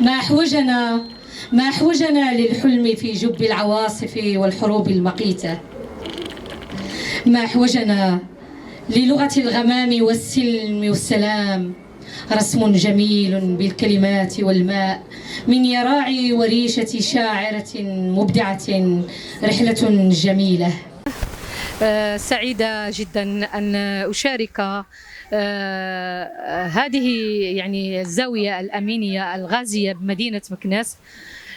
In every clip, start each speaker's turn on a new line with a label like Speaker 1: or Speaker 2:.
Speaker 1: ما أحوجنا للحلم في جب العواصف والحروب المقيتة، ما أحوجنا للغة الغمام والسلم والسلام، رسم جميل بالكلمات والماء من يراعي وريشة شاعرة مبدعة، رحلة جميلة.
Speaker 2: سعيدة جدا أن أشارك هذه يعني الزاوية الأمينية الغازية بمدينة مكناس،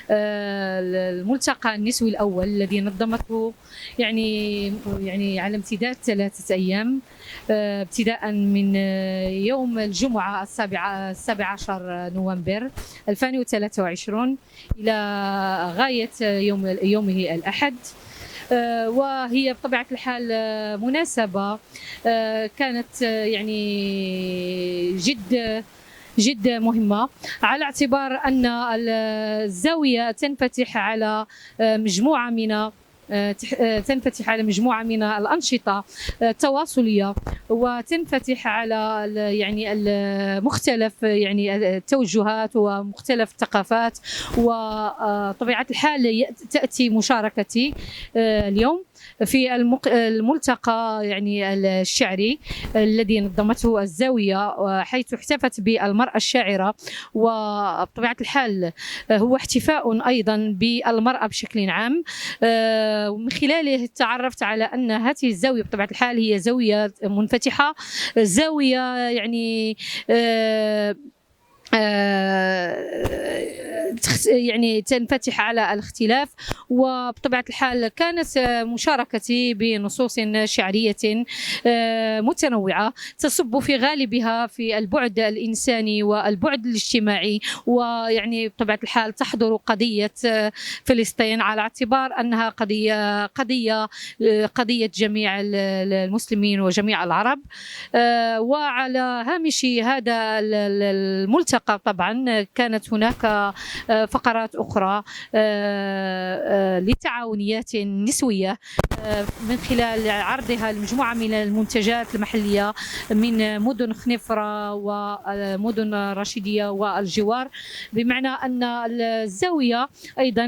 Speaker 2: الملتقى النسوي الأول الذي نظمته يعني على امتداد 3 أيام، ابتداء من يوم الجمعة 17 نوفمبر 2023 إلى غاية يومه الأحد. وهي بطبيعة الحال مناسبة كانت يعني جد مهمة، على اعتبار أن الزاوية تنفتح على مجموعة من الأنشطة التواصلية، وتنفتح على يعني مختلف يعني التوجهات ومختلف الثقافات. وطبيعة الحال تأتي مشاركتي اليوم في الملتقى يعني الشعري الذي نظمته الزاوية، حيث احتفت بالمرأة الشاعرة، وبطبيعة الحال هو احتفاء أيضا بالمرأة بشكل عام. ومن خلاله تعرفت على أن هذه الزاوية بطبيعة الحال هي زاوية منفتحة، زاوية يعني تنفتح على الاختلاف. وبطبيعة الحال كانت مشاركتي بنصوص شعرية متنوعة تصب في غالبها في البعد الإنساني والبعد الاجتماعي، ويعني بطبيعة الحال تحضر قضية فلسطين على اعتبار أنها قضية جميع المسلمين وجميع العرب. وعلى هامش هذا الملتقى طبعا كانت هناك فقرات أخرى للتعاونيات النسوية من خلال عرضها لمجموعة من المنتجات المحلية من مدن خنيفرة ومدن رشيدية والجوار، بمعنى أن الزاوية أيضا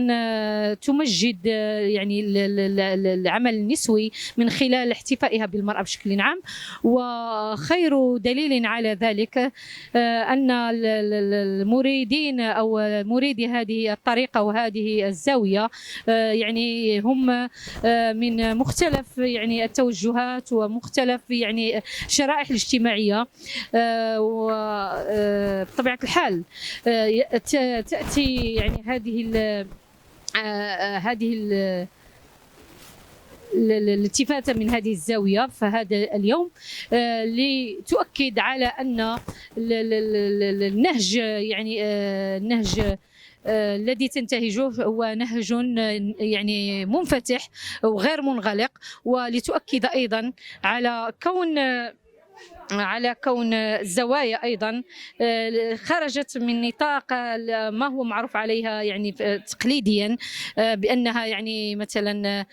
Speaker 2: تمجد يعني العمل النسوي من خلال احتفائها بالمرأة بشكل عام. وخير دليل على ذلك أن المريدين أو مريدي هذه الطريقة وهذه الزاوية يعني هم من مختلف يعني التوجهات ومختلف يعني الشرائح الاجتماعية. وبطبيعة الحال تأتي يعني هذه الالتفاتة من هذه الزاوية فهذا اليوم لتؤكد على أن النهج يعني النهج الذي تنتهجه هو نهج يعني منفتح وغير منغلق، ولتؤكد أيضا على كون الزوايا أيضا خرجت من نطاق ما هو معروف عليها يعني تقليديا، بأنها يعني مثلا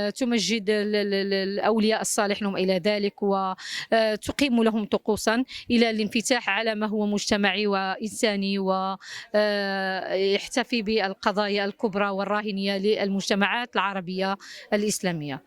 Speaker 2: تمجد الأولياء الصالحين إلى ذلك، وتقيم لهم طقوسا، إلى الانفتاح على ما هو مجتمعي وإنساني، ويحتفي بالقضايا الكبرى والراهنية للمجتمعات العربية الإسلامية.